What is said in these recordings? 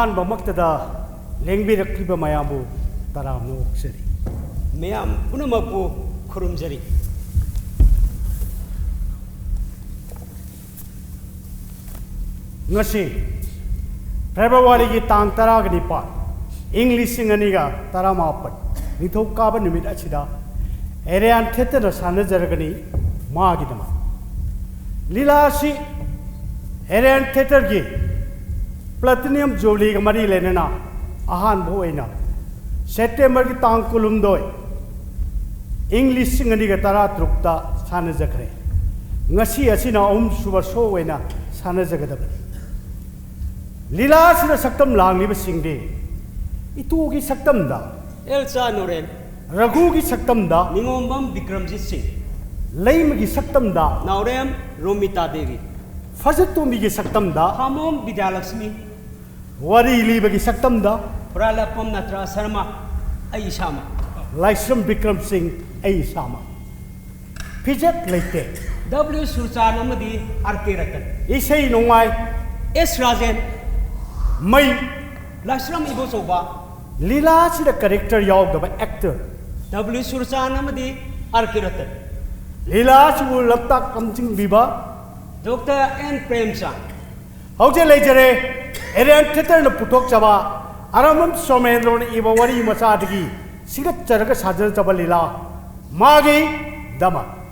ahan bamaktada lengbirakliba mayamu taramno oksari mayam punamapu khurumjari ngasi February ki tang tara gani pa English singaniga taramapat nithok kaba numit achida Arian theater na sanajaragani maagidama lila si Arian theater gi platinum jubilee ga mari lenena ahan boina September ki tang kulumdoi English singaniga tara trukta sanajakre ngasi asina suba so wena sanajagadabani Lila sila saktam langli ba singde itu gi saktam da Elsa Noren Raghu gi saktam da Ningombam Bikramjit Singh Laim gi saktam da Naurem Romita Devi Fajatomi gi saktam da Hamom Vidyalakshmi Wari liba gi saktam da Pralapam Natra Sarma Aishama Laisram Bikram Singh Aishama Pijat Leite W Surchan Amadi R.K. Ratan Isai nongai S. Rajan Mai Lashram Ibosoba Lila sila character yaw da actor W Surchan Amadi R.K. Ratan Lila su laptak kamjing biba Dr. N. Premchand Hauja lejare Arian theater na putok chaba Aramam Somendron iba wari masadagi sigat charaga sajar chaba lila magi dama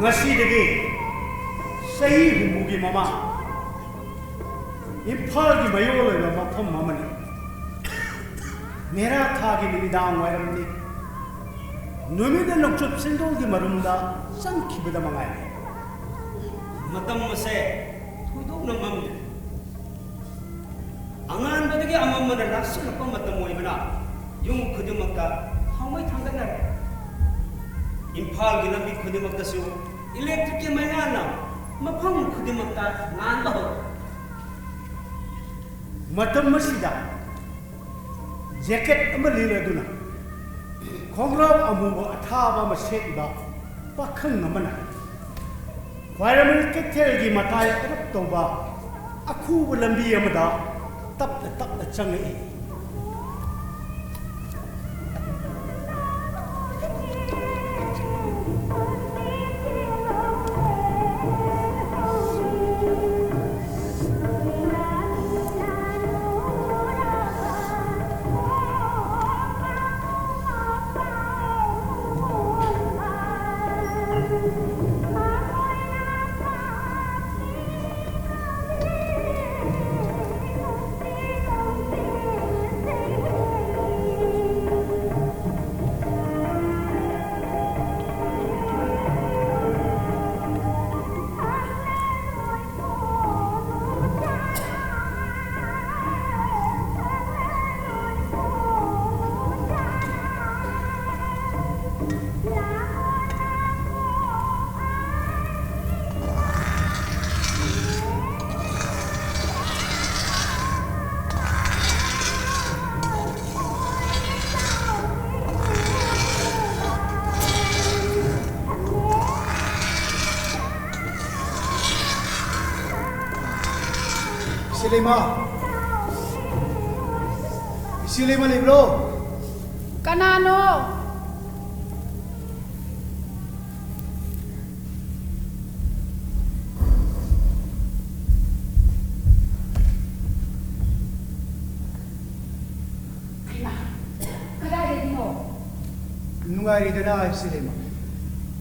ngasi degi sahi humugi mama imphal gi mayol na mafam mamani mera thagi nimidang wairamni numida lokchup sindol gi marumda sankibada mangai matam mase thudok na mam angan badagi amamma na rasul pa matam moibana yung khudumakta hamai thangana imphal gi lambi khudumakta su electric ke mayana mafam khudumakta ngan ba matam masida jacket amali laduna khongrab amu athaba ma sekba pakhang namana environment ke thelgi matai arap toba akhu lambi amada tap changi Isilema libro kanano nungaridana Isilema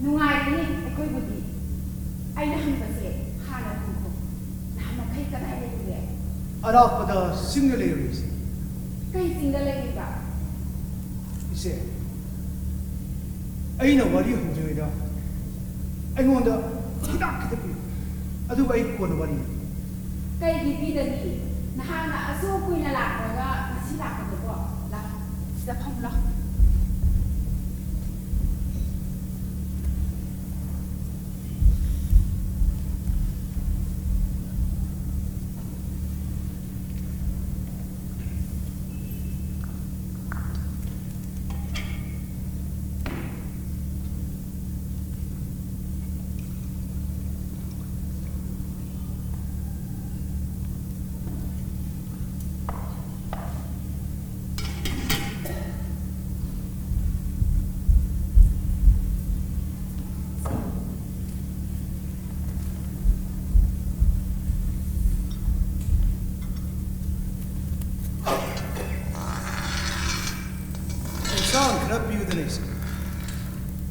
nungarini ekoi budi aina hanbase hana kunko nama kai kadai le arapada single areas kai single area ise aina wari hujeda ꯑꯩꯉꯣꯟꯗ ꯍꯤꯗꯥꯛ ꯈꯤꯇ ꯄꯤꯌꯨ ꯑꯗꯨꯒ ꯑꯩ ꯀꯣꯟꯅ ꯋꯥꯔꯤ ꯀꯩꯒꯤ ꯄꯤꯗꯅꯤ ꯅꯍꯥꯛꯅ ꯑꯁꯨꯛ ꯀꯨꯏꯅ ꯂꯥꯛꯄꯒ ꯉꯁꯤ ꯂꯥꯛꯄꯗꯀꯣ ꯂꯥꯛ ꯁꯤꯗ ꯐꯝ ꯂꯥꯛ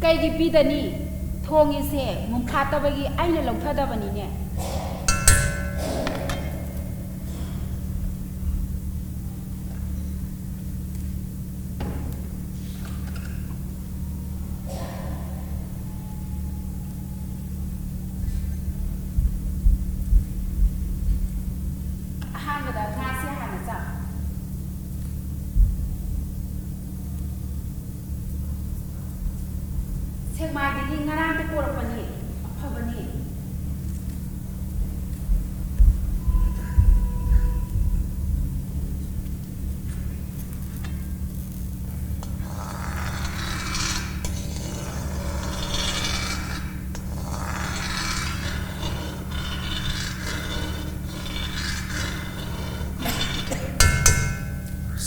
ꯀꯩꯒꯤ ꯄꯤꯗꯅꯤ ꯊꯣꯡꯉꯤꯁꯦ ꯃꯨꯟꯐꯥꯠꯇꯕꯒꯤ ꯑꯩꯅ ꯂꯧꯊꯗꯕꯅꯤꯅꯦ ꯑꯍꯥꯟꯕꯗ ꯉꯥꯁꯦ ꯍꯥꯟꯅ ꯆꯥ ꯁꯦꯛꯃꯥꯏꯗꯒꯤ ꯉꯔꯥꯡꯇ ꯄꯣꯔꯛꯄꯅꯤ ꯑꯐꯕꯅꯤ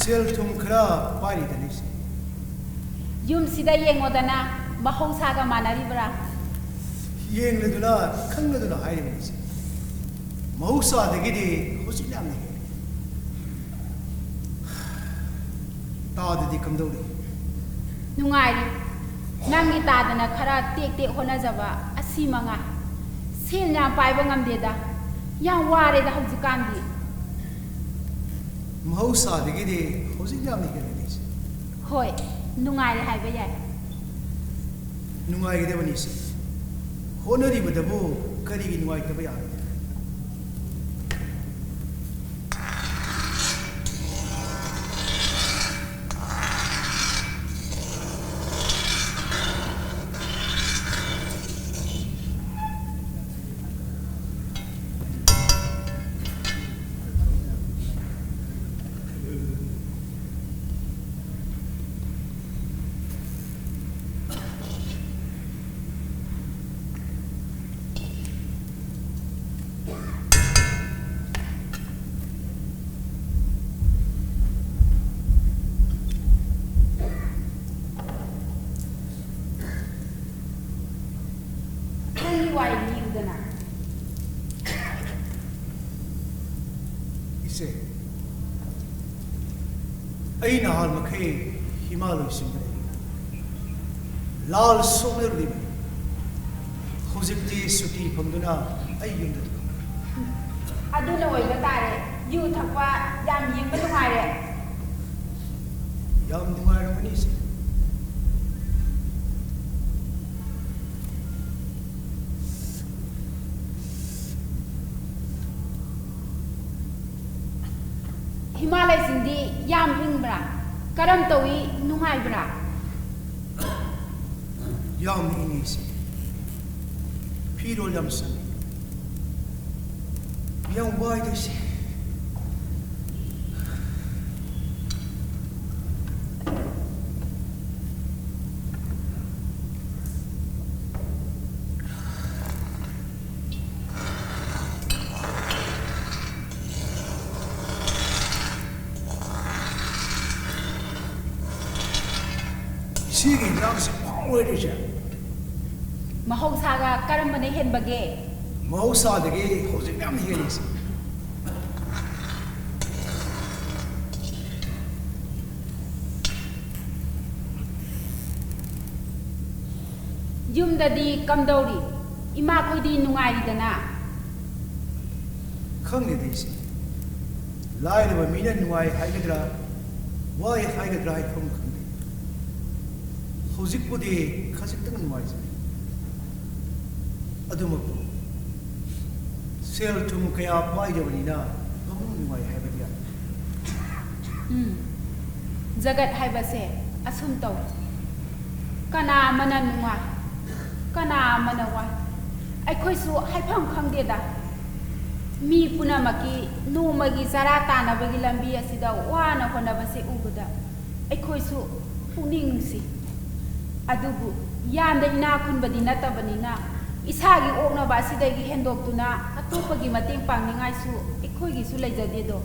ꯁꯦꯜ ꯊꯨꯝ ꯈꯔ ꯄꯥꯏꯔꯤꯗꯅꯤ ꯌꯨꯝꯁꯤꯗ ꯌꯦꯡꯉꯣꯗꯅ ꯃꯍꯧꯁꯥꯒ ꯃꯥꯟꯅꯔꯤꯕ꯭ꯔꯥ ꯌꯦꯡꯂꯗꯨꯅ ꯈꯪꯂꯗꯨꯅ ꯍꯥꯏꯔꯤꯕꯅꯤ ꯃꯍꯧꯁꯥꯗꯒꯤꯗꯤ ꯍꯧꯖꯤꯛ ꯌꯥꯝꯅ ꯍꯦꯜꯂꯤ ꯇꯥꯗꯗꯤ ꯀꯝꯗꯧꯔꯤ ꯅꯨꯡꯉꯥꯏꯔꯤ ꯅꯪꯒꯤ ꯇꯥꯗꯅ ꯈꯔ ꯇꯦꯛ ꯇꯦꯛ ꯍꯣꯠꯅꯖꯕ ꯑꯁꯤ ꯃꯉꯥꯏ ꯁꯦꯜ ꯌꯥꯝ ꯄꯥꯏꯕ ꯉꯝꯗꯦꯗ ꯌꯥꯝ ꯋꯥꯔꯦꯗ ꯍꯧꯖꯤꯛꯀꯥꯟꯗꯤ ꯃꯍꯧꯁꯥꯗꯒꯤꯗꯤ ꯍꯧꯖꯤꯛ ꯌꯥꯝꯅ ꯍꯦꯜꯂꯤ ꯍꯣꯏ ꯅꯨꯡꯉꯥꯏꯔꯦ ꯍꯥꯏꯕ ꯌꯥꯏ ꯅꯨꯡꯉꯥꯏꯒꯗꯕꯅꯤ ꯁꯤ ꯍꯣꯠꯅꯔꯤꯕꯗꯕꯨ ꯀꯔꯤꯒꯤ ꯅꯨꯡꯉꯥꯏꯇꯕ ꯌꯥꯒꯗꯦ ꯏꯆꯦ ꯑꯩ ꯅꯍꯥꯟ ꯃꯈꯩ ꯍꯤꯃꯥꯂꯣꯏꯁꯤꯡꯗ ꯂꯥꯜ ꯁꯣꯛꯅꯔꯨꯔꯤꯕꯅꯤ ꯍꯧꯖꯤꯛꯇꯤ ꯁꯨꯇꯤ ꯐꯪꯗꯨꯅ ꯑꯩ ꯌꯨꯝꯗ ꯑꯗꯨꯅ ꯑꯣꯏꯕ ꯇꯥꯔꯦ ꯌꯨ ꯊꯛꯄ ꯌꯥꯝ ꯌꯦꯡꯕ ꯅꯨꯡꯉꯥꯏꯔꯦ ꯌꯥꯝ ꯅꯨꯡꯉꯥꯏꯔꯝꯒꯅꯤ ꯏꯆꯦ ꯍꯤꯃꯥꯂꯌꯁꯤꯡꯗꯤ ꯌꯥꯝ ꯏꯪꯕ꯭ꯔꯥ ꯀꯔꯝ ꯇꯧꯏ ꯅꯨꯡꯉꯥꯏꯕ꯭ꯔꯥ ꯌꯥꯝ ꯏꯪꯉꯤ ꯏꯆꯦ ꯐꯤꯔꯣꯜ ꯌꯥꯝ ꯆꯪꯉꯤ ꯌꯥꯝ ꯋꯥꯏꯗ ꯏꯆꯦ 시기 양식 파워리자 mahausaga karambane henbage mahausaꯗꯒꯤ ꯍꯧꯖꯤꯛ ꯌꯥꯝ ꯍꯦꯜꯂꯤꯁꯤ yumdadi kamdauri ima khoidi nungaidana khangde isi lairba mina nuai haigadra wai haigadra hai khum khangde hojik pudi khajik tang nuai ꯑꯗꯨꯃꯛꯄꯨ ꯁꯦꯜ ꯊꯨꯝ ꯀꯌꯥ ꯄꯥꯏꯗꯕꯅꯤꯅ ꯃꯃꯨꯡ ꯅꯨꯡꯉꯥꯏ ꯍꯥꯏꯕꯗꯤ ꯌꯥꯏ ꯖꯒꯠ ꯍꯥꯏꯕꯁꯦ ꯑꯁꯨꯝ ꯇꯧ ꯀꯅꯥ ꯑꯃꯅ ꯅꯨꯡꯉꯥꯏ ꯀꯅꯥ ꯑꯃꯅ ꯋꯥꯏ ꯑꯩꯈꯣꯏꯁꯨ ꯍꯥꯏꯐꯝ ꯈꯪꯗꯦꯗ ꯃꯤ ꯄꯨꯝꯅꯃꯛꯀꯤ ꯅꯣꯡꯃꯒꯤ ꯆꯔꯥ ꯇꯥꯅꯕꯒꯤ ꯂꯝꯕꯤ ꯑꯁꯤꯗ ꯋꯥꯅ ꯍꯣꯠꯅꯕꯁꯦ ꯎꯕꯗ ꯑꯩꯈꯣꯏꯁꯨ ꯄꯨꯛꯅꯤꯡ ꯅꯨꯡꯁꯤ ꯑꯗꯨꯕꯨ ꯌꯥꯝꯅ ꯏꯅꯥꯛ ꯈꯨꯟꯕꯗꯤ ꯅꯠꯇꯕꯅꯤꯅ ꯏꯁꯥꯒꯤ ꯑꯣꯛꯅꯕ ꯑꯁꯤꯗꯒꯤ ꯍꯦꯟꯗꯣꯛꯇꯨꯅ ꯑꯇꯣꯞꯄꯒꯤ ꯃꯇꯦꯡ ꯄꯥꯡꯅꯤꯡꯉꯥꯏꯁꯨ ꯑꯩꯈꯣꯏꯒꯤꯁꯨ ꯂꯩꯖꯗꯦꯗꯣ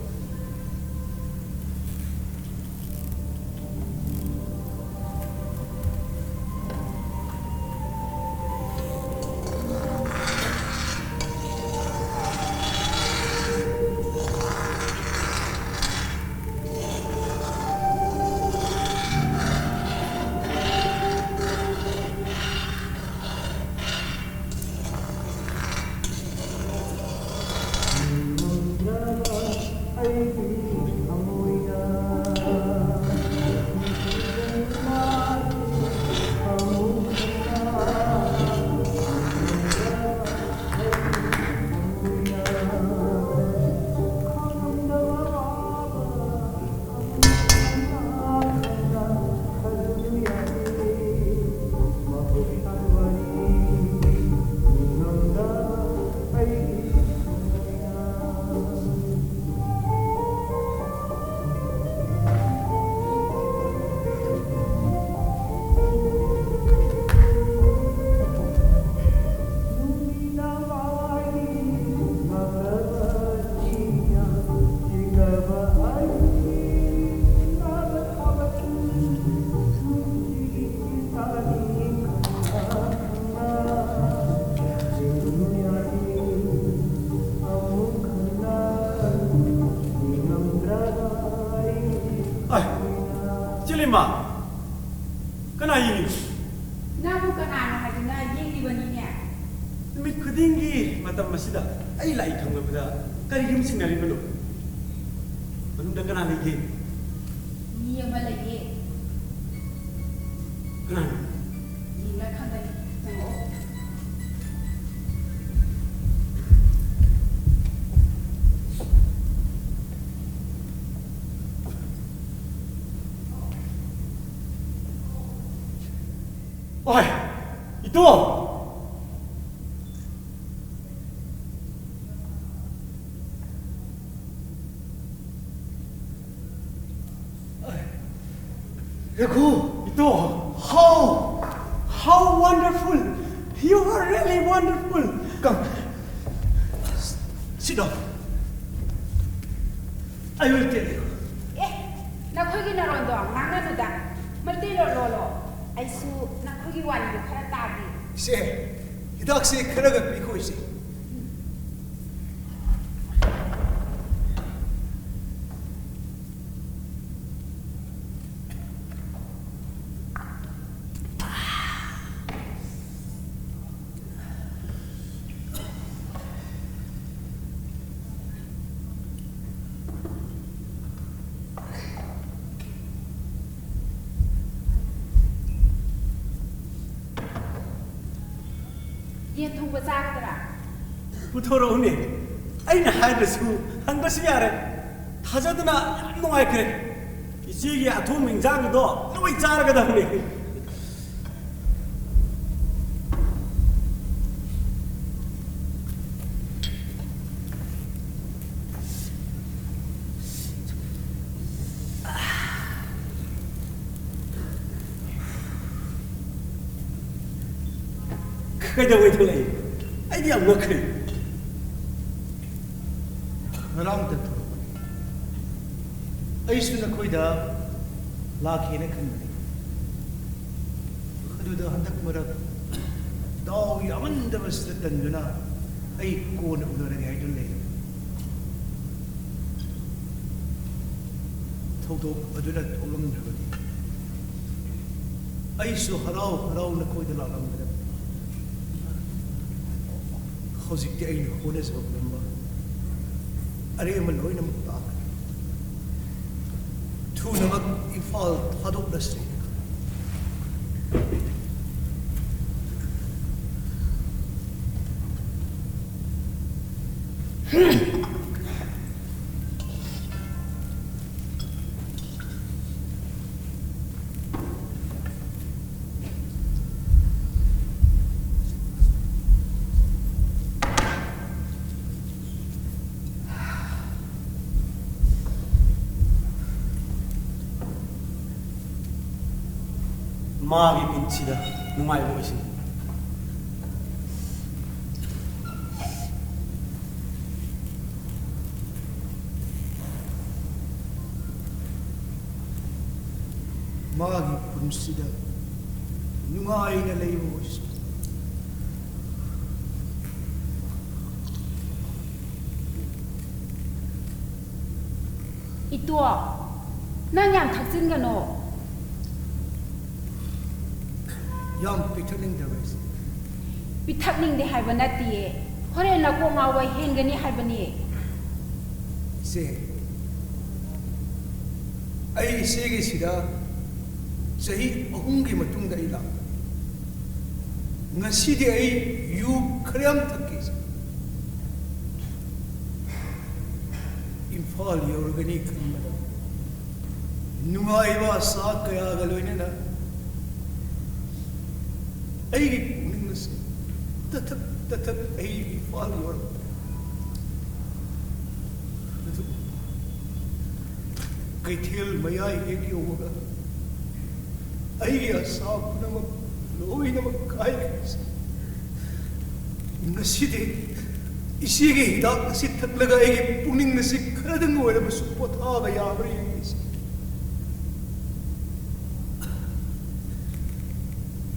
Kana yini? Namu kanano hadina yengi banine. Numit khudingi matam masida ai lai thangabada kari rim sinari balo. Manunda kana lege. Ni ama lege. Kana Ni la khandai. Tango. Oi, itu. Ragu, Itu. How wonderful. You are really wonderful. come. Sit down. I will tell you. Nakhoi na rondo ngana duda. Mati lo. Aisu nakhoi wani do khara tabi. Say, hidak se kharaga biko isi. Ye thong ba chakdra. 부터러우니 아이나 하이드수 한 것이 야래 타자드나 안 농아이 그래 이제기 아톰 명장도 너무 잘하거든 우리 그거 왜 돌래 아이디어 뭐 그래 Narang da thuru. Aisu na koi da lakhe na khanbani. Khadu da handak marak daw yaman da basda tanduna ai ko na udara ga idul le. Thodo aduna tholam dhabadi. Aisu harau na koi da lalam da. Khozik ti ai khone sabab namba. अरे मन लोई नमक ताक तू नमक इफाल थादोक नस्ते 마기 빈치다 누마이 보이신 마기 분시다 누가이나 레이보스 Itu, nang yang taksin gano. ꯌꯥꯝ ꯄꯤꯛꯊꯛꯅꯤꯡꯗꯕ ꯑꯩꯁꯦ ꯄꯤꯊꯛꯅꯤꯡꯗꯦ ꯍꯥꯏꯕ ꯅꯠꯇꯤꯌꯦ ꯍꯣꯔꯦꯟ ꯅꯀꯣꯡ ꯉꯥꯎꯕ ꯍꯦꯟꯒꯅꯤ ꯍꯥꯏꯕꯅꯤ ꯏꯆꯦ ꯑꯩ ꯏꯆꯦꯒꯤꯁꯤꯗ ꯆꯍꯤ 3ꯒꯤ ꯃꯇꯨꯡꯗ ꯑꯩ ꯂꯥꯛ ꯉꯁꯤꯗꯤ ꯑꯩ ꯌꯨ ꯈꯔ ꯌꯥꯝ ꯊꯛꯀꯦ ꯏꯝꯐꯥꯜ ꯌꯧꯔꯒꯅꯤ ꯈꯟꯕꯗ ꯅꯨꯡꯉꯥꯏꯕ ꯑꯁꯥ ꯀꯌꯥꯒ ꯂꯣꯏꯅꯅ ꯑꯩꯒꯤ ꯄꯨꯛꯅꯤꯡ ꯑꯁꯤ ꯇꯊꯛ ꯑꯩ ꯏꯝꯐꯥꯜ ꯌꯧꯔꯛ ꯑꯗꯨ ꯀꯩꯊꯦꯜ ꯃꯌꯥꯏ ꯍꯦꯛ ꯌꯧꯕꯒ ꯑꯩꯒꯤ ꯑꯁꯥ ꯄꯨꯝꯅꯃꯛ ꯂꯣꯏꯅꯃꯛ ꯀꯥꯏꯈ꯭ꯔꯦ ꯉꯁꯤꯗꯤ ꯏꯆꯦꯒꯤ ꯍꯤꯗꯥꯛ ꯑꯁꯤ ꯊꯛꯂꯒ ꯑꯩꯒꯤ ꯄꯨꯛꯅꯤꯡ ꯑꯁꯤ ꯈꯔꯗꯪ ꯑꯣꯏꯔꯕꯁꯨ ꯄꯣꯊꯥꯕ ꯌꯥꯕ꯭ꯔꯥ ꯌꯦꯡꯉꯤꯁꯤ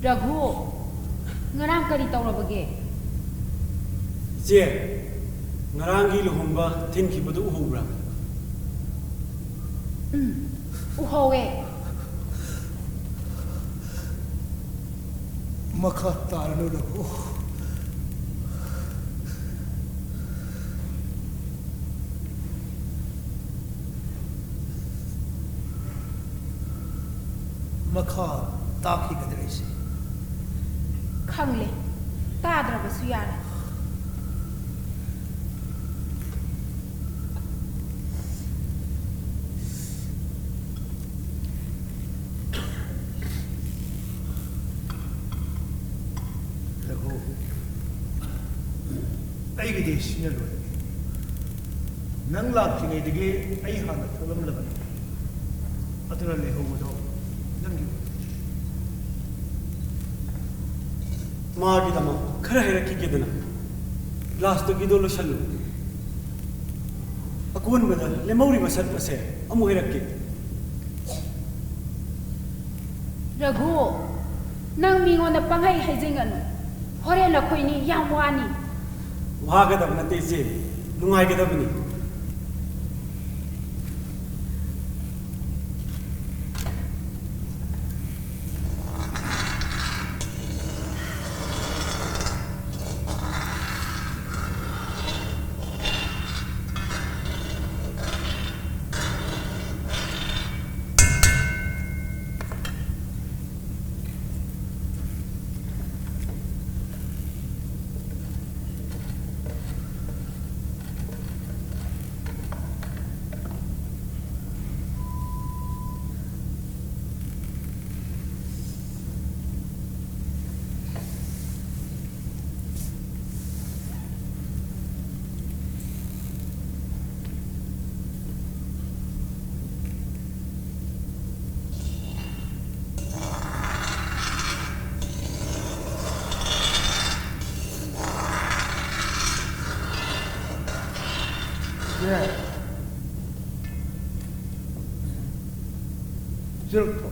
Raghu, ngarang kari tawrabage? ꯏꯆꯦ ꯉꯔꯥꯡꯒꯤ ꯂꯨꯍꯣꯡꯕ ꯊꯤꯟꯈꯤꯕꯗꯨ ꯎꯍꯧꯕ꯭ꯔꯥ Uhawe. ꯃꯈꯥ ꯇꯥꯔꯅꯨ ꯔꯘꯨ ꯃꯈꯥ ꯇꯥꯈꯤꯒꯗ꯭ꯔꯥ ꯏꯆꯦ Khangle. Tadrabasu yare. ꯔꯘꯨ ꯑꯩꯒꯤꯗꯤ ꯁꯤꯅ ꯂꯣꯏꯔꯦ ꯅꯪ ꯂꯥꯛꯇ꯭ꯔꯤꯉꯩꯗꯒꯤ ꯑꯩ ꯍꯥꯟꯅ ꯊꯣꯛꯂꯝꯂꯕꯅꯤ ꯑꯗꯨꯅ ꯂꯩꯍꯧꯕꯗꯣ ꯅꯪꯒꯤ 마기다막 그래 해라키게드나 라스트기도 로샬루 아쿠원보다 레모리 바살파세 아무 해라키 Raghu, nang mingon na pangay hajingan. Hore na koy ni yang wani. 와가다브나 떼지 룽아이게다브니 저렇게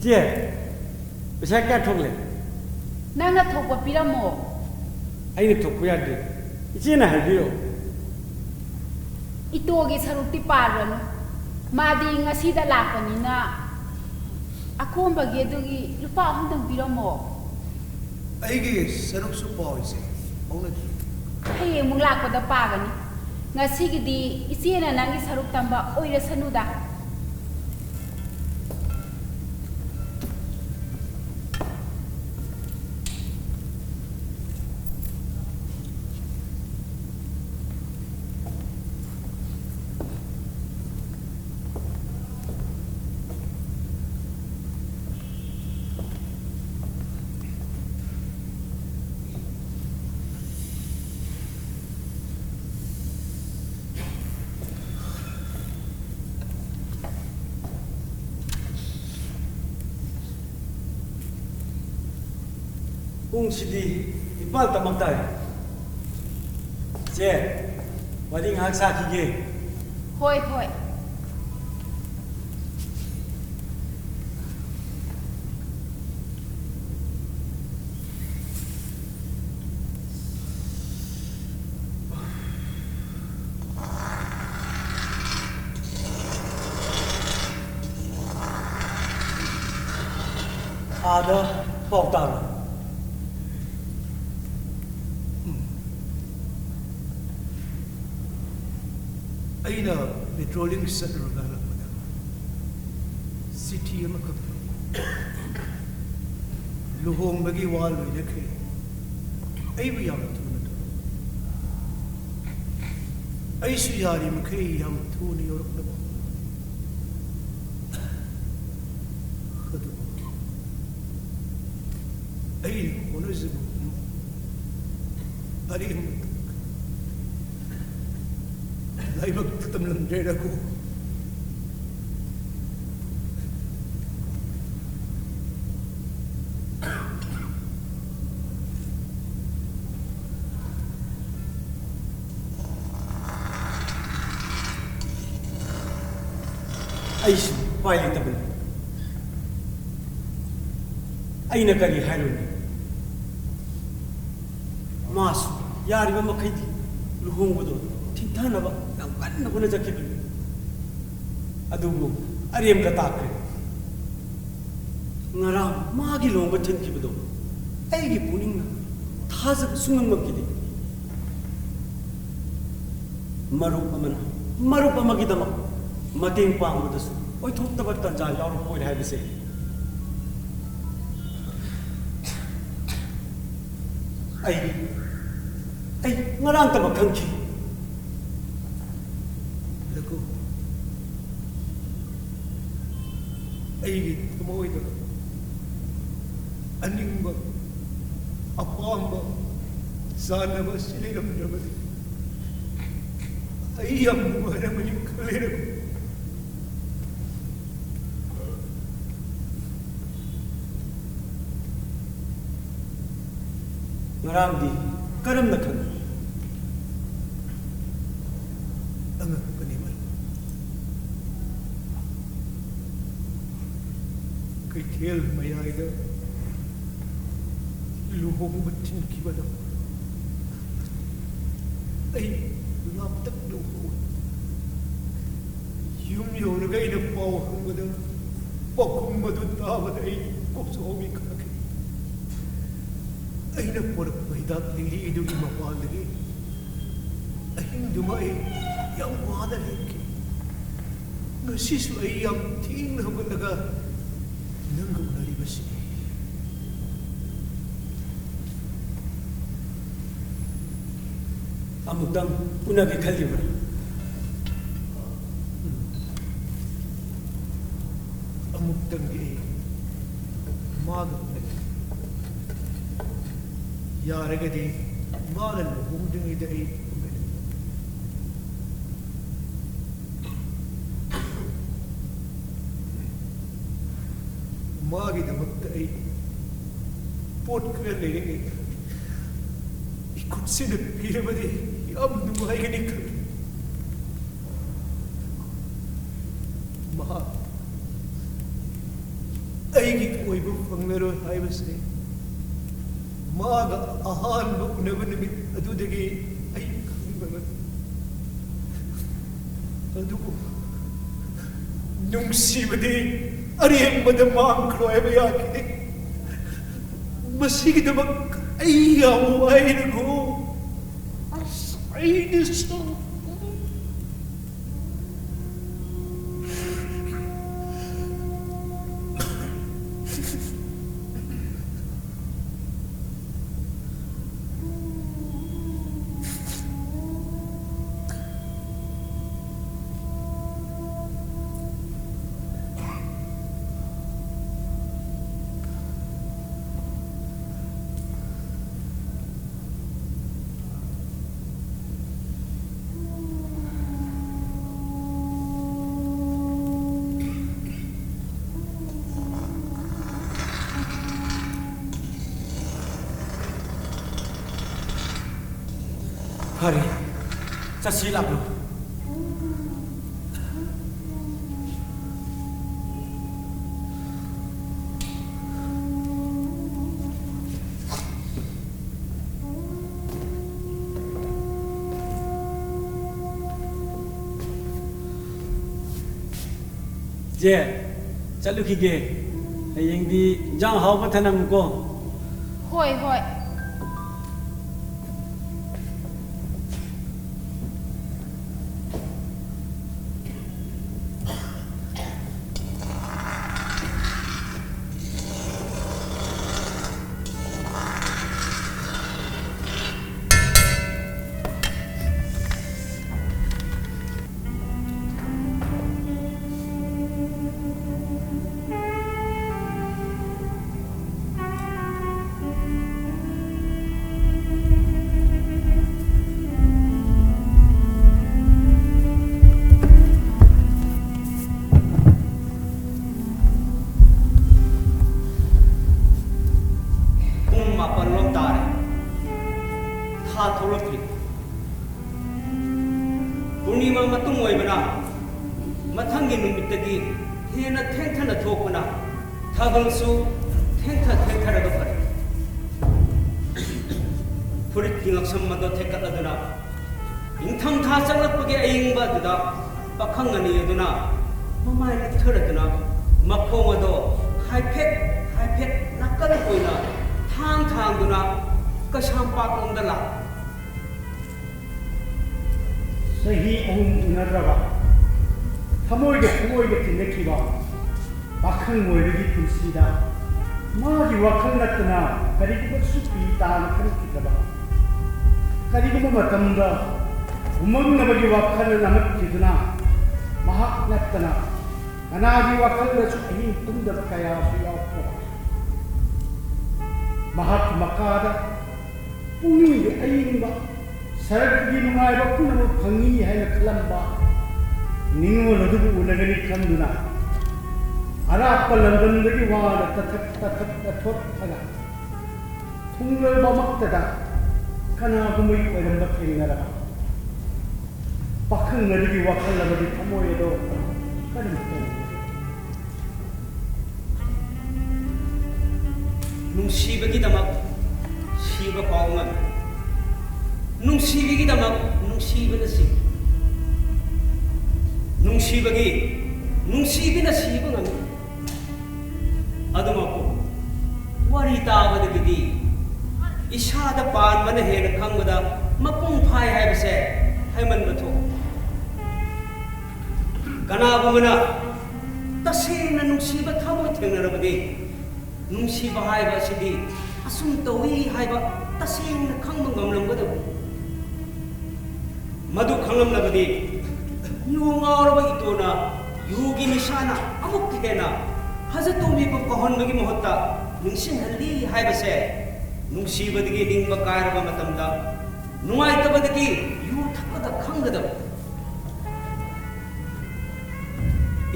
Chị, bây giờ cái thùng này, Nang na thokpa piramo. anh đi thùng bây giờ đi, chị này hay đi rồi. Itogi sarukti parano. Madi ngasida lapanina. Ako ang bagedogi lupa akong tang piramo. ꯑꯩꯒꯤ ꯁꯔꯨꯛꯁꯨ ꯄꯥꯎꯏꯁꯦ ꯍꯧꯅꯗꯤ Hayeng mong lakpada pagani. Ngasigidi isina nangi saruk tamba oira sanuda. Kung sidi ipal tamang tayo. Che, waling hagsa kige. Hoy, hoy. Ada pau tara. ꯑꯩꯅ patrolling ꯆꯠꯂꯨꯔꯒ ꯍꯜꯂꯛꯄꯗ ꯆꯤꯊꯤ ꯑꯃꯈꯛ ꯂꯨꯍꯣꯡꯕꯒꯤ ꯋꯥ ꯂꯣꯏꯅꯈ꯭ꯔꯦ ꯑꯩꯕꯨ ꯌꯥꯝꯅ ꯊꯨꯅ ꯑꯩꯁꯨ ꯌꯥꯔꯤꯃꯈꯩ ꯌꯥꯝ ꯊꯨꯅ ꯌꯧꯔꯛꯅꯕ ꯑꯗꯨꯕꯨ ꯑꯩꯅ ꯍꯣꯠꯅꯖꯕ ꯑꯔꯦꯝꯕ लाइबक तुम लंबे रखो Aisu, paili tabel. Aina kari hairuni. Masu, yari ba makaidi luhong bodo. Tintana ba nang kanna ko na jakit. Adugo, ariyam ka takre. Ngarang magi long ba tin kibodo. Ay gi puning na. Thasa sungang magkidi. Marup amagidamak. Mating pangmudasu. Oy thok tabat tanja yaw point hai bise. Ay ngarang tamak khangki. Lako. Ay tumoy do. Aning ba apam ba sana ba siliram naman. Ay am mara maling kalero. Ngarang di karam na khang. Ang panimal. Kaitil mayay do. Luhong batin kibado. Ay laptak luhong. Yung nagay na pawang madang pakong maduntawa na ay kusomi kakit. Ay napurak mahidat lili idong imapal lagi. Ay dumay yang wala lagi. Nasisu ay yang ting na malaga nanggam na libas niya. Amudang unagi kalibra. Amugtang gi magam na. Yaragadi malal hungdang iday Magidamak ay pot kaya liling ikut sinapira ba di yam numay ganik ma ay ꯑꯩꯕꯨ ꯐꯪꯂꯔꯣꯏ ꯍꯥꯏꯕꯁꯦ ꯃꯥꯒ ꯑꯍꯥꯟꯕ ꯎꯅꯕ ꯅꯨꯃꯤꯠ ꯑꯗꯨꯗꯒꯤ ꯑꯩ ꯈꯪꯕꯅꯤ. ꯑꯗꯨꯕꯨ ꯅꯨꯡꯁꯤꯕꯗꯤ ꯑꯔꯦꯝꯕꯗ ꯃꯥꯡꯈ꯭ꯔꯣ ꯍꯥꯏꯕ ꯌꯥꯈꯤꯗꯦ. ꯃꯁꯤꯒꯤꯗꯃꯛ ꯑꯩ ꯌꯥꯝ ꯋꯥꯏꯔꯒꯣ. ꯑꯁ ꯑꯩꯅꯁꯨ Hari, sasilap lo. Je, chalu kige. Hayeng di jang hau pa thanam ko. Hoi hoi. Purnima matung oibana mathangi numittagi hena thengthana thokpana thabalsu thengtharaga fare furit tingaksam mado thekataduna ingtham tha changlakpage ayingba duda pakhangani aduna mamai litharaduna makhong ado haiphet nakal koina thang duna kasam paklongda la Sahi ahum unaraba thamoiga tinnakiba pakhang moirigi punsida magi wakhal natna kariguba supi tana khankidaba kariguba matamda umangnabagi wakhal namakkiduna mahak natna anagi wakhal su ahin tumdaba kaya su yawko mahak makada pungni ayingba Saraggi nungaiba punamu phangi haina khalamba ningo ladubu unagani khanduna arappa landandagi wala tathot thaga thungal bamaktada kana gumui oiramba kengara pakhang ngadigi wakhal labadi thamoyedo kanimto nungsibagidamag siba paungan nungsibagidamag nungsibana si nungsibina siba ngami adumako wari tabadagidi isada panbana hena khangada mapung phai haibase haiman batho kanabumana tasena nungsiba thamoi thengnarabadi nungsiba haiba sidi asum tawi haiba tasena khangba ngamlamgadabu madu khangamlabadi nyungauraba itona yugi nisana amuk hena hazatomi ko kahonbagi mohotta ningsinhalli haibase nungsibadagi ningba kairaba matamda nungaitabadagi yu thakpada khanggadab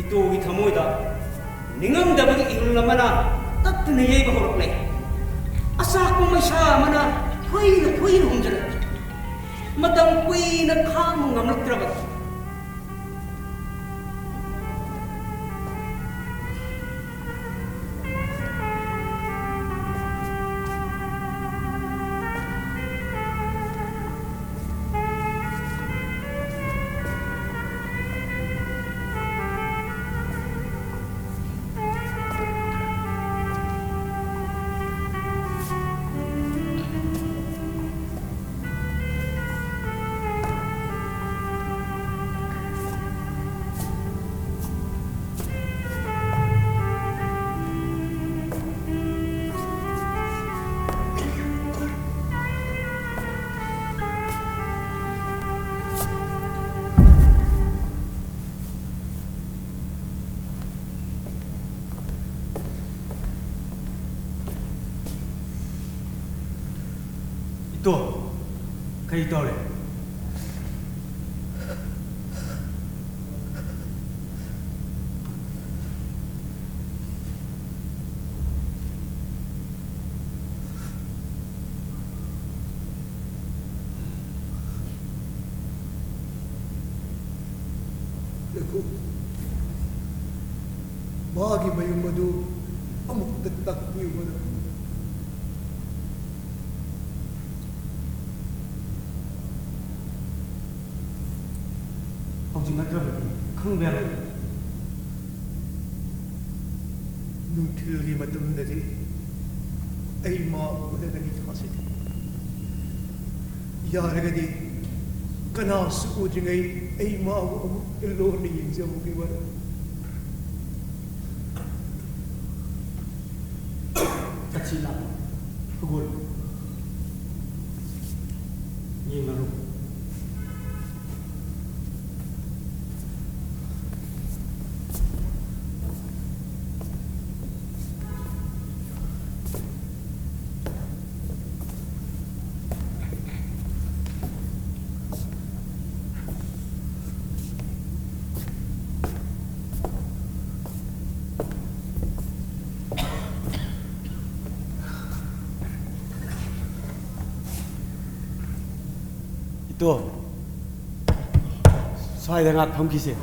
itogi thamoida ningamdabagi ihulamana tattuna yeiba horokle asako maisa mana phoina humjala matam kuina khang ngamlatraba Ito, kay Tore. Naku, magi ba yung madu amok tatakbo yung mana? Hꯧji natrabadi, khangbyara. Nungthilgi matamdadi ay maulagani kasit. Yaragadi kanas udringay ay maawa iloni yung sa mukiwala. Kachila, hugul. Yemaru. Ito, swayda ngat phamkise.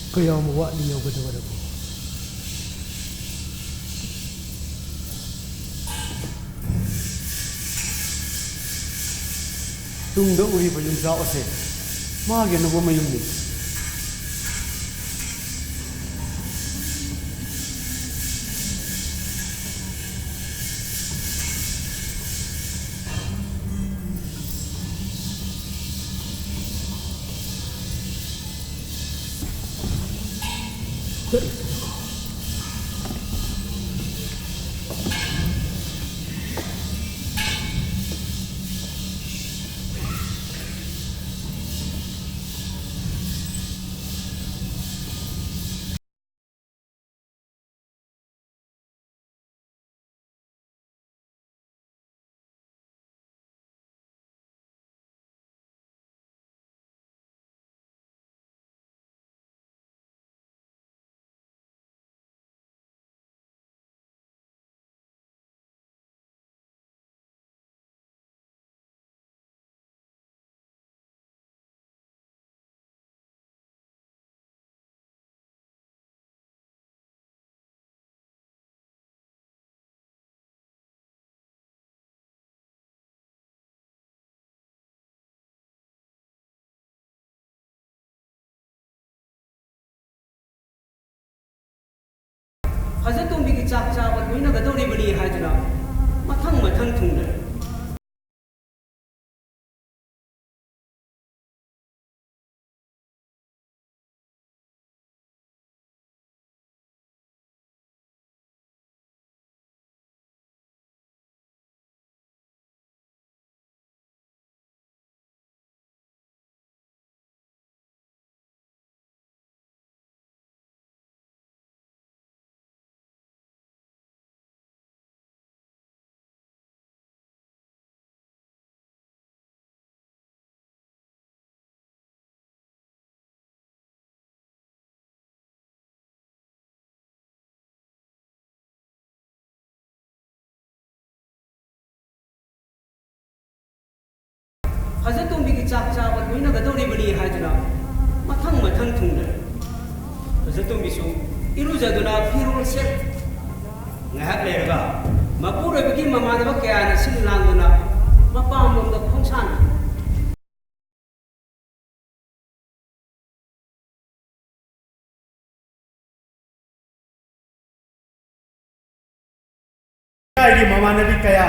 Kaya mawa niyo gada-gada ko. Tungda uriba yung zao se, mahagyan na bumayong ni. ꯐꯖꯇꯣꯝꯕꯤꯒꯤ ꯆꯥꯛ ꯆꯥꯕ ꯂꯣꯏꯅꯒꯗꯧꯔꯤꯕꯅꯤ ꯍꯥꯏꯗꯨꯅ ꯃꯊꯪ ꯃꯊꯪ ꯊꯨꯡꯂꯔꯦ ꯐꯖꯇꯣꯝꯕꯤꯒꯤ ꯆꯥꯛ ꯆꯥꯕ ꯂꯣꯏꯅꯒꯗꯧꯔꯤꯕꯅꯤ ꯍꯥꯏꯗꯨꯅ ꯃꯊꯪ ꯃꯊꯪ ꯊꯨꯡꯂꯔꯦ ꯐꯖꯇꯣꯝꯕꯤꯁꯨ ꯏꯔꯨꯖꯗꯨꯅ ꯐꯤꯔꯣꯜ ꯁꯦꯠ ꯉꯥꯏꯍꯥꯛ ꯂꯩꯔꯒ ꯃꯄꯨꯔꯣꯏꯕꯒꯤ ꯃꯃꯥꯟꯅꯕ ꯀꯌꯥꯅ ꯁꯤꯜ ꯂꯥꯡꯗꯨꯅ ꯃꯄꯥꯝꯂꯣꯝꯗ ꯈꯣꯡꯁꯥꯟ ꯀꯥꯏꯒꯤ ꯃꯃꯥꯟꯅꯕꯤ ꯀꯌꯥ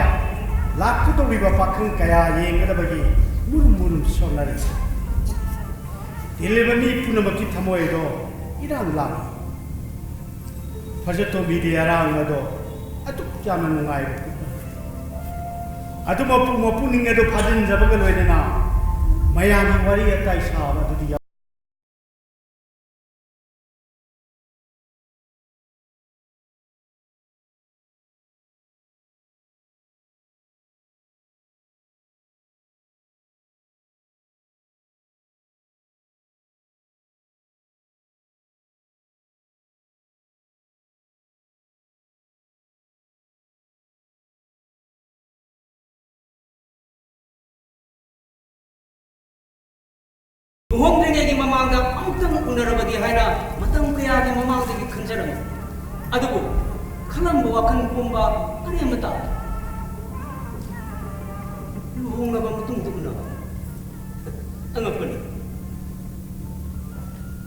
ꯂꯥꯛꯀꯗꯧꯔꯤꯕ ꯄꯥꯈꯪ ꯀꯌꯥ ꯌꯦꯡꯒꯗꯕꯒꯤ ꯃꯨꯔꯨꯝ ꯃꯨꯔꯨꯝ ꯁꯣꯟꯅꯔꯤ ꯇꯤꯜꯂꯤꯕ ꯃꯤ ꯄꯨꯝꯅꯃꯛꯀꯤ ꯊꯃꯣꯏꯗꯣ ꯏꯔꯥꯡ ꯂꯥꯡꯏ ꯐꯖꯇꯣꯝꯕꯤꯗꯤ ꯑꯔꯥꯡꯕꯗꯣ ꯑꯗꯨꯛ ꯌꯥꯝꯅ ꯅꯨꯡꯉꯥꯏꯕ ꯑꯗꯨ ꯃꯄꯨꯅꯤꯡ ꯑꯗꯨ ꯐꯥꯖꯤꯟꯖꯕꯒ ꯂꯣꯏꯅꯅ ꯃꯌꯥꯝꯒꯤ ꯋꯥꯔꯤ ꯑꯇꯥꯏ ꯁꯥꯕ ꯑꯗꯨꯗꯤ ꯂꯨꯍꯣꯡꯗ꯭ꯔꯤꯉꯩꯒꯤ ꯃꯃꯥꯡꯗ ꯑꯃꯨꯛꯇꯪ ꯎꯅꯔꯕꯗꯤ ꯍꯥꯏꯅ ꯃꯇꯝ ꯀꯌꯥꯒꯤ ꯃꯃꯥꯡꯗꯒꯤ ꯈꯟꯖꯔꯝꯃꯤ ꯑꯗꯨꯕꯨ ꯈꯜꯂꯝꯕ ꯋꯥꯈꯜ ꯄꯨꯝꯕ ꯑꯔꯦꯝꯕꯇ ꯂꯨꯍꯣꯡꯂꯕ ꯃꯇꯨꯡꯗ ꯎꯅꯕ ꯑꯉꯛꯄꯅꯤ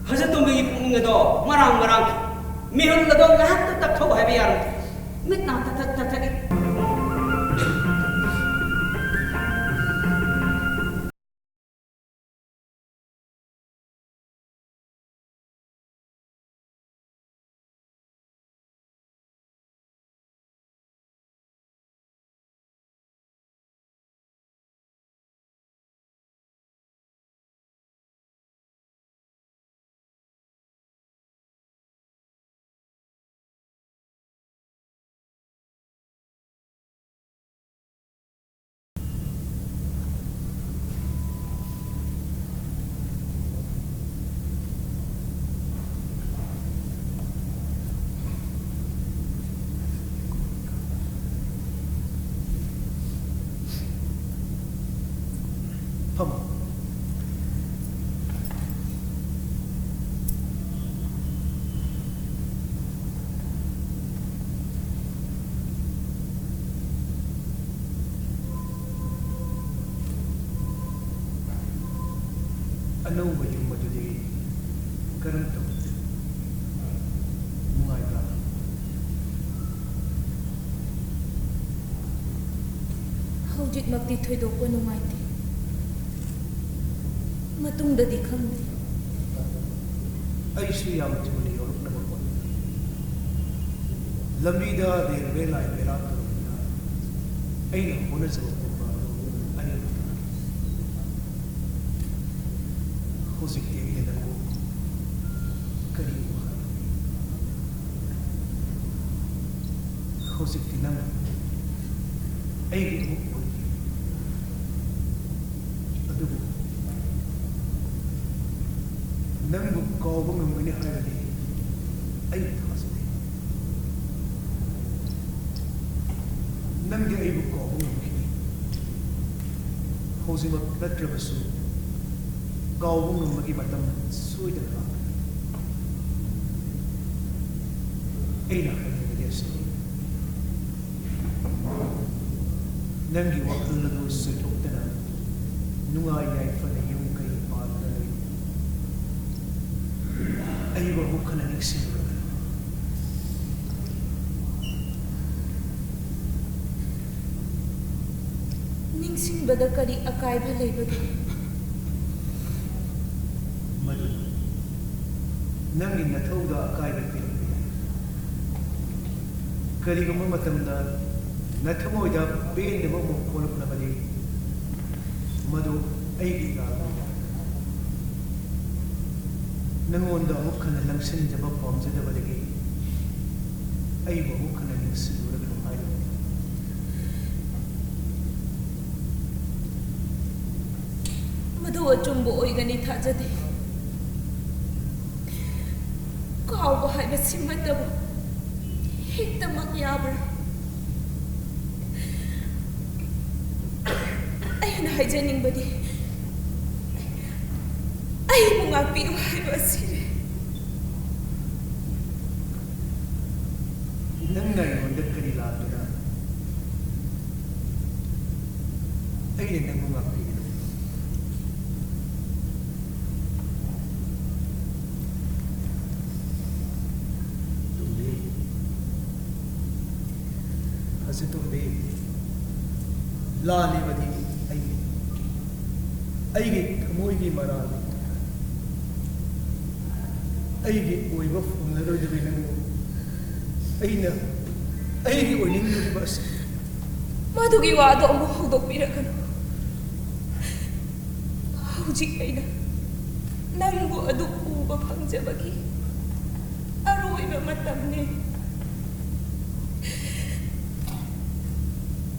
ꯐꯖꯇꯣꯝꯕꯤꯒꯤ ꯄꯨꯛꯅꯤꯡ ꯑꯗꯣ ꯃꯔꯥꯡ ꯃꯤꯍꯨꯜ ꯑꯗꯣ ꯉꯥꯏꯍꯥꯛꯇ ꯇꯛꯊꯧ ꯍꯥꯏꯕ ꯌꯥꯔꯝꯗꯦ ꯃꯤꯠ ꯅꯥ ꯇꯛꯊꯛꯏ ꯐꯝ ꯑꯅꯧꯕ ꯌꯨꯝ ꯑꯗꯨꯗꯤ ꯀꯔꯝ ꯇꯧꯏ ꯅꯨꯡꯉꯥꯏꯕ꯭ꯔꯥ ꯍꯧꯖꯤꯛꯃꯛꯇꯤ ꯊꯣꯏꯗꯣꯛꯄ ꯅꯨꯡꯉꯥꯏꯇꯦ ꯃꯇꯨꯡꯗꯗꯤ ꯈꯪꯗꯦ ꯑꯩꯁꯨ ꯌꯥꯝ ꯊꯨꯅ ꯌꯧꯔꯛꯅꯕ ꯍꯣꯠꯅꯩ ꯂꯝꯕꯤꯗ ꯔꯦꯜꯋꯦ ꯂꯥꯏꯟ ꯕꯦꯔꯥ ꯇꯧꯔꯕꯅꯤꯅ ꯑꯩꯅ ꯍꯣꯠꯅꯖꯕ ꯄꯨꯝꯕ ꯑꯅꯤꯃꯛ ꯍꯧꯖꯤꯛꯇꯤ ꯑꯩꯅ ꯅꯪꯕꯨ ꯀꯔꯤ ꯍꯥꯏꯕꯅꯤ ꯍꯧꯖꯤꯛꯇꯤ ꯅꯪ ꯑꯩꯒꯤ ꯑꯃꯨꯛ ꯑꯣꯏꯔꯤ ꯑꯗꯨꯕꯨ ꯅꯪꯕꯨ ꯀꯥꯎꯕ ꯉꯝꯒꯅꯤ ꯍꯥꯏꯕꯗꯤ ꯑꯩ ꯊꯥꯖꯗꯦ ꯅꯪꯗꯤ ꯑꯩꯕꯨ ꯀꯥꯎꯕ ꯉꯝꯈꯤꯅꯤ ꯍꯧꯖꯤꯛꯃꯛ ꯅꯠꯇ꯭ꯔꯕꯁꯨ ꯀꯥꯎꯕ ꯉꯝꯕꯒꯤ ꯃꯇꯝ ꯁꯣꯏꯗꯅ ꯂꯥꯛꯀꯅꯤ ꯑꯩꯅ ꯍꯥꯏꯅꯤꯡꯕꯗꯤ ꯑꯁꯤꯅꯤ ꯅꯪꯒꯤ ꯋꯥꯈꯜ ꯑꯗꯨ ꯁꯣꯏꯗꯣꯛꯇꯅ ꯅꯨꯡꯉꯥꯏ ꯌꯥꯏꯐꯅ ꯌꯨꯝ ꯀꯩ ꯄꯥꯜꯂꯒ ꯂꯩ ꯑꯩꯕꯨ ꯑꯃꯨꯛ ꯍꯟꯅ ꯅꯤꯡꯁꯤꯡꯂꯒ ꯅꯤꯡꯁꯤꯡꯕꯗ ꯀꯔꯤ ꯑꯀꯥꯏꯕ ꯂꯩꯕꯒꯦ? ꯃꯗꯨ ꯅꯪꯒꯤ ꯅꯊꯧꯗ ꯑꯀꯥꯏꯕ ꯄꯤꯔꯛꯄ ꯌꯥꯏ꯫ ꯀꯔꯤꯒꯨꯝꯕ ꯃꯇꯝꯗ ꯅꯊꯃꯣꯏꯗ ꯄꯦꯟꯗꯕ ꯑꯃ ꯄꯣꯛꯂꯛꯂꯕꯗꯤ ꯃꯗꯨ ꯑꯩꯒꯤ ꯂꯥꯟꯕ ꯌꯥꯏ꯫ ꯅꯪꯉꯣꯟꯗ ꯑꯃꯨꯛ ꯍꯟꯅ ꯂꯪꯁꯤꯟꯖꯕ ꯄꯥꯝꯖꯗꯕꯗꯒꯤ ꯑꯩꯕꯨ ꯑꯃꯨꯛ ꯍꯟꯅ ꯅꯤꯡꯁꯤꯡꯂꯨꯔꯒꯅꯨ ꯍꯥꯏꯔꯤꯕꯅꯤ꯫ ꯃꯗꯨ ꯑꯆꯨꯝꯕ ꯑꯣꯏꯒꯅꯤ ꯊꯥꯖꯗꯦ꯫ ꯀꯥꯎꯕ ꯍꯥꯏꯕꯁꯤꯃꯠꯇꯕꯨ ꯍꯦꯛꯇꯃꯛ ꯌꯥꯕ꯭ꯔꯥ? ꯑꯩꯅ ꯍꯥꯏꯖꯅꯤꯡꯕꯗꯤ ꯑꯩꯕꯨ ꯉꯥꯛꯄꯤꯌꯨ ꯍꯥꯏꯕ ꯑꯁꯤꯅꯤ꯫ ꯅꯪꯅ ꯑꯩꯉꯣꯟꯗ ꯀꯔꯤ ꯂꯥꯟꯗꯨꯅ ꯑꯩꯅ ꯅꯪꯕꯨ ꯉꯥꯛꯄꯤꯒꯅꯤ? ꯇꯣꯝꯕꯤ, ꯍꯧꯖꯤꯛ ꯇꯣꯝꯕꯤ, ꯂꯥꯜꯂꯤꯕꯗꯤ ꯑꯩꯒꯤ ꯊꯃꯣꯏꯒꯤ ꯃꯔꯥꯜꯅꯤ꯫ ꯑꯩꯒꯤ ꯑꯣꯏꯕ ꯐꯪꯂꯔꯣꯏꯗꯕ ꯅꯪꯕꯨ ꯑꯩꯅ ꯑꯩꯒꯤ ꯑꯣꯏꯅꯤꯡꯂꯤꯕ ꯑꯁꯤ ꯃꯗꯨꯒꯤ ꯋꯥꯗꯣ ꯑꯃꯨꯛ ꯍꯧꯗꯣꯛꯄꯤꯔꯛꯀꯅꯨ꯫ ꯍꯧꯖꯤꯛ ꯑꯩꯅ ꯅꯪꯕꯨ ꯑꯗꯨ ꯎꯕ ꯐꯪꯖꯕꯒꯤ ꯑꯔꯣꯏꯕ ꯃꯇꯝꯅꯤ꯫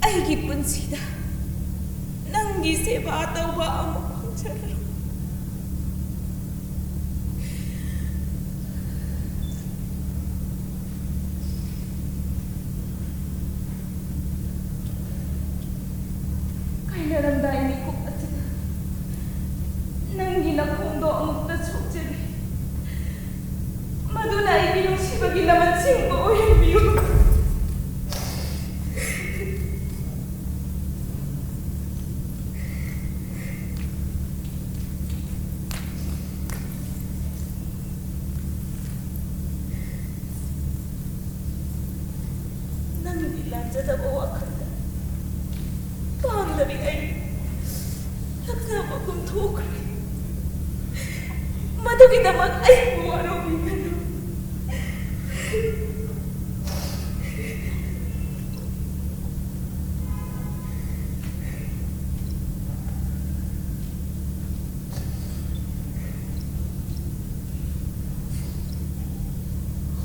ꯑꯩꯒꯤ ꯄꯨꯟꯁꯤꯗ ꯅꯪꯒꯤ ꯁꯦꯕꯥ ꯇꯧꯕ ꯑꯃꯨꯛ ꯐꯪꯖꯔꯔꯣꯏ꯫ ꯀꯥꯏꯅꯔꯝꯗꯥꯏ ꯃꯤꯀꯨꯞ ꯑꯁꯤꯗ ꯅꯪꯒꯤ ꯅꯈꯣꯡꯗꯣ ꯑꯃꯨꯛꯇ ꯁꯣꯛꯆꯔꯤ꯫ ꯃꯗꯨꯅ ꯑꯩꯒꯤ ꯅꯨꯡꯁꯤꯕꯒꯤ ꯂꯃꯟꯁꯤꯡꯕ ꯑꯣꯏꯍꯟꯕꯤꯌꯨ꯫ ꯅꯪꯒꯤ ꯂꯥꯟꯖꯗꯕ ꯋꯥꯈꯜꯗ ꯄꯥꯝꯗꯕꯤ ꯑꯩ ꯂꯛꯅꯕꯒꯨꯝ ꯊꯣꯛꯈ꯭ꯔꯦ꯫ ꯃꯗꯨꯒꯤꯗꯃꯛ ꯑꯩꯕꯨ ꯋꯥꯔꯧꯕꯤꯒꯅꯨ꯫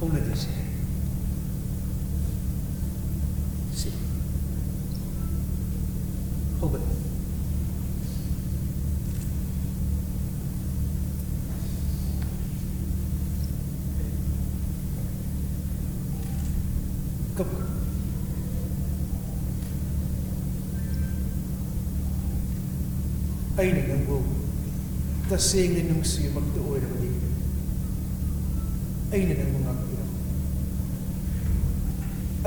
ꯍꯧꯅꯗꯦꯁꯦ ꯁꯤ ꯍꯧꯒꯠ कब ꯑꯩꯅ ꯅꯪꯕꯨ ꯇꯁꯦꯡꯅ ꯅꯨꯡꯁꯤꯕꯃꯛꯇ ꯑꯣꯏꯔꯕꯗꯤ ꯑꯩꯅ ꯅꯪꯕꯨ ꯉꯥꯛꯄꯤꯔꯝ꯫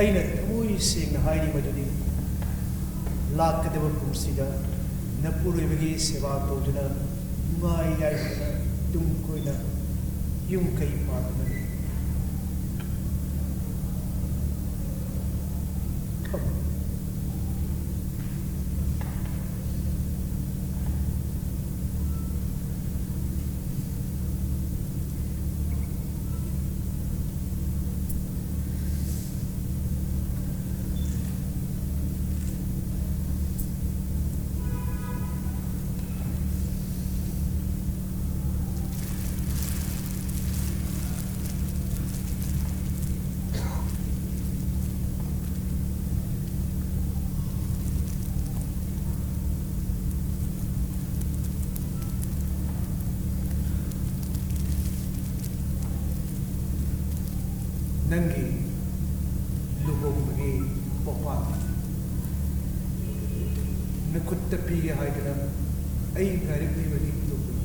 ꯑꯩꯅ ꯊꯃꯣꯏ ꯁꯦꯡꯅ ꯍꯥꯏꯔꯤꯕꯗꯨꯗꯤ ꯂꯥꯛꯀꯗꯕ ꯄꯨꯟꯁꯤꯗ ꯅꯄꯨꯔꯣꯏꯕꯒꯤ ꯁꯦꯕꯥ ꯇꯧꯗꯨꯅ ꯅꯨꯡꯉꯥꯏ ꯌꯥꯏꯐꯅ ꯇꯨꯡ ꯀꯣꯏꯅ ꯌꯨꯝ ꯀꯩ ꯄꯥꯟꯗꯨꯅ नंगी लुहोंबगी पौपात नकुत्त पीगे हाइदना अई गारिबी वदी दुबई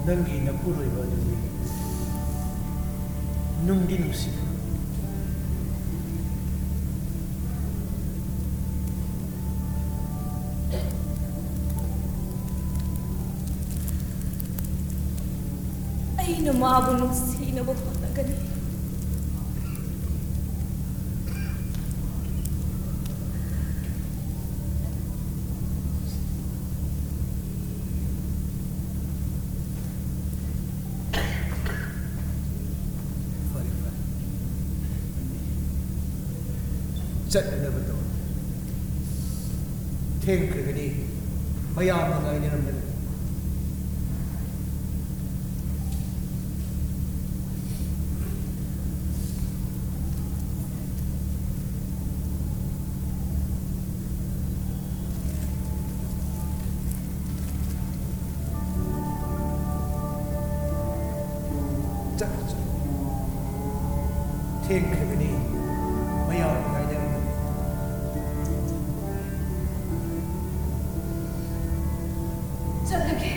ꯅꯪꯒꯤ ꯅꯄꯨꯔꯣꯏꯕ ꯑꯗꯨꯅꯤ ꯅꯨꯡꯗꯤ ꯅꯨꯡꯁꯤꯕ ꯑꯩꯅ ꯃꯥꯕꯨ ꯅꯨꯡꯁꯤꯅꯕ ꯍꯣꯠꯅꯒꯅꯤ ꯆꯠꯅꯕ ꯇꯧ ꯊꯦꯡꯈ꯭ꯔꯒꯗꯤ ꯃꯌꯥꯝꯅ ꯉꯥꯏꯅꯔꯝꯒꯅꯤ ꯊꯦꯡꯈ꯭ꯔꯒꯗꯤ ꯃꯌꯥꯝꯅ ꯉꯥꯏꯅꯔꯝꯒꯅꯤ ꯆꯠꯂꯒꯦ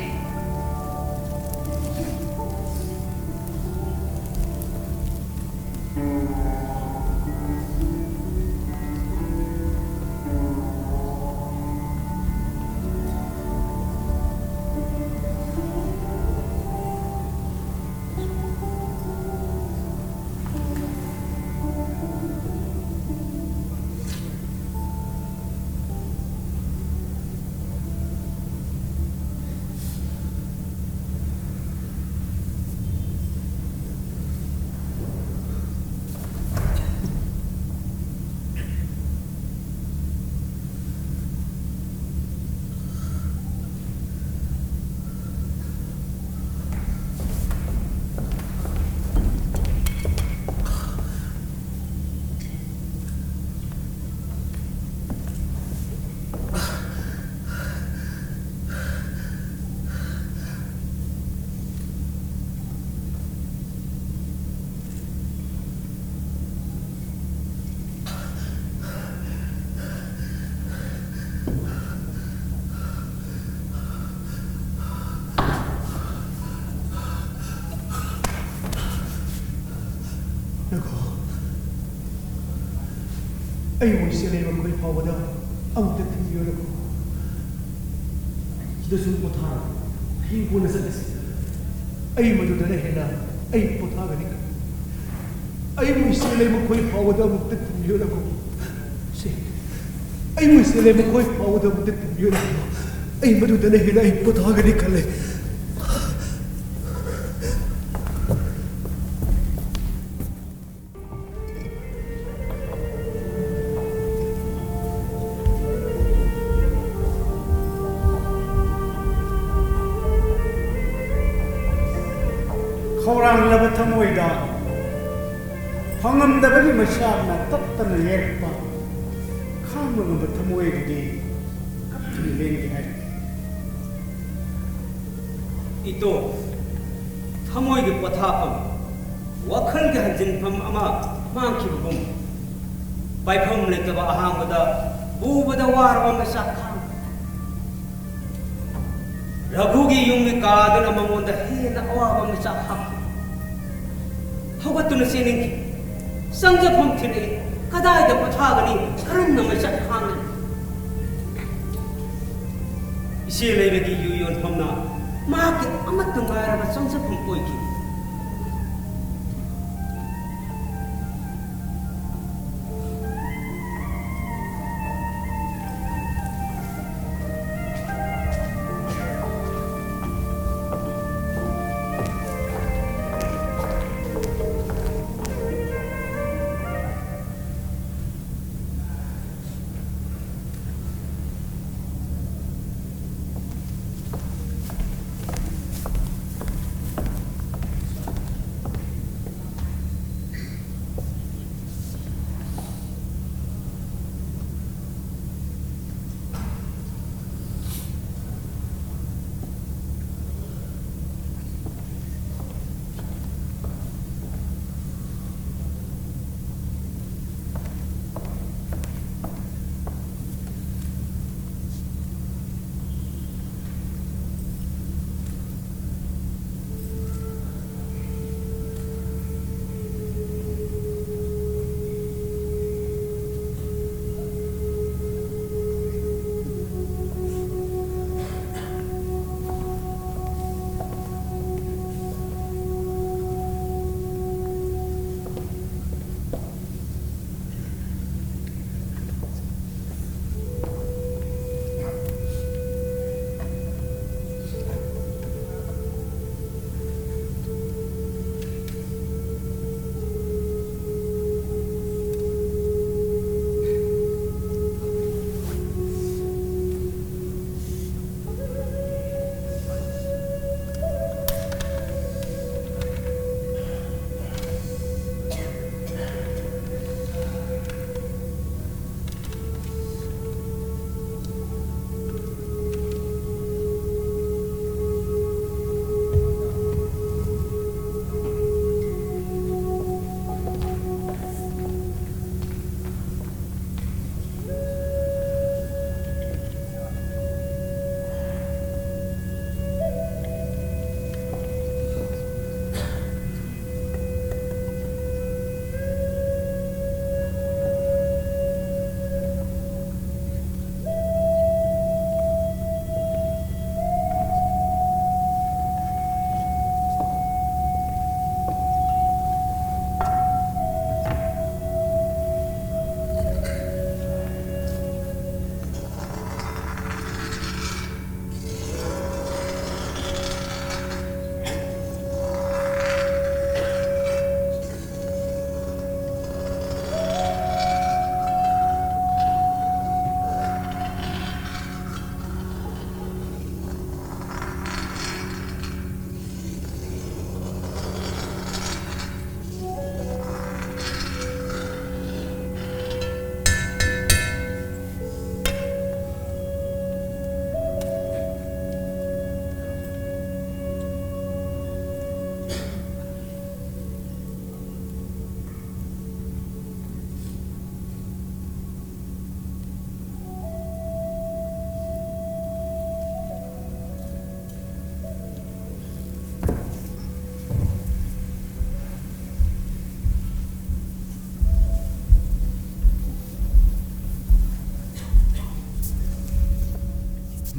ꯑꯩ ꯃꯣꯏꯁꯦꯂꯩꯕ ꯃꯈꯣꯏ ꯐꯥꯎꯕꯗ ꯑꯃꯨꯛꯇ ꯊꯤꯟꯕꯤꯌꯣꯅꯀꯣ ꯁꯤꯗ ꯁꯨꯝ ꯄꯣꯊꯥꯔꯣ ꯍꯌꯦꯡ ꯀꯣꯟꯅ ꯆꯠꯂꯁꯤ ꯑꯩ ꯃꯗꯨꯗꯅ ꯍꯦꯟꯅ ꯑꯩ ꯄꯣꯊꯥꯒꯅꯤ ꯑꯩ ꯃꯣꯏꯁꯦꯂꯩꯕ ꯃꯈꯣꯏ ꯐꯥꯎꯕꯗ ꯑꯃꯨꯛꯇ ꯊꯤꯟꯕꯤꯌꯣꯅꯀꯣ ꯁꯤ ꯑꯩ ꯃꯣꯏꯁꯦꯂꯩꯕ ꯃꯈꯣꯏ ꯐꯥꯎꯕꯗ ꯑꯃꯨꯛꯇ ꯊꯤꯟꯕꯤꯌꯣꯅꯀꯣ ꯑꯩ ꯃꯗꯨꯗꯅ ꯍꯦꯟꯅ ꯑꯩ ꯄꯣꯊꯥꯒꯅꯤ ꯈꯜꯂꯦ ꯈꯧꯔꯥꯡꯂꯕ ꯊꯃꯣꯏꯗ ꯐꯪꯉꯝꯗꯕꯒꯤ ꯃꯩꯁꯥꯅ ꯇꯞꯇꯅ ꯌꯦꯛꯄ ꯈꯥꯡꯕ ꯉꯝꯕ ꯊꯃꯣꯏꯗꯨꯗꯤ ꯀꯞꯇꯨꯅ ꯂꯦꯟꯒꯦ ꯍꯥꯏꯔꯤ ꯏꯇꯣ ꯊꯃꯣꯏꯒꯤ ꯄꯣꯊꯥꯐꯝ ꯋꯥꯈꯜꯒꯤ ꯍꯟꯖꯤꯟꯐꯝ ꯑꯃ ꯃꯥꯡꯈꯤꯕꯒꯨꯝ ꯄꯥꯏꯐꯝ ꯂꯩꯇꯕ ꯑꯍꯥꯡꯕꯗ ꯎꯕꯗ ꯋꯥꯔꯕ ꯃꯩꯁꯥ ꯈꯥꯡ ꯔꯘꯨꯒꯤ ꯌꯨꯝꯒꯤ ꯀꯥꯗꯨꯅ ꯃꯉꯣꯟꯗ ꯍꯦꯟꯅ ꯑꯋꯥꯕ ꯃꯩꯁꯥ ꯍꯥꯞꯈꯤ ꯍꯧꯒꯠꯇꯨꯅ ꯆꯦꯟꯅꯤꯡꯈꯤ ꯆꯪꯖꯐꯝ ꯊꯤꯔꯛꯏ ꯀꯗꯥꯏꯗ ꯄꯣꯊꯥꯒꯅꯤ ꯀꯔꯝꯅ ꯃꯩꯁꯥ ꯈꯥꯡꯒꯅꯤ ꯏꯆꯦꯂꯩꯕꯒꯤ ꯌꯨ ꯌꯣꯟꯐꯝꯅ ꯃꯍꯥꯛꯀꯤ ꯑꯃꯠꯇ ꯉꯥꯏꯔꯕ ꯆꯪꯖꯐꯝ ꯑꯣꯏꯈꯤ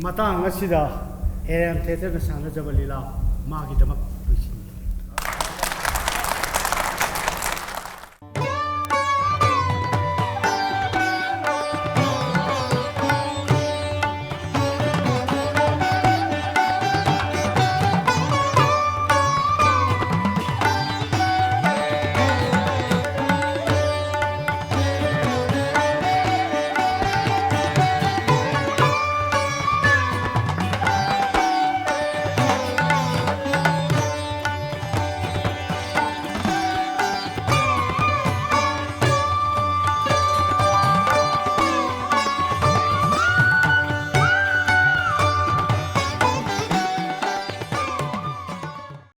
matang asida air theater na sana jaba lila magi damak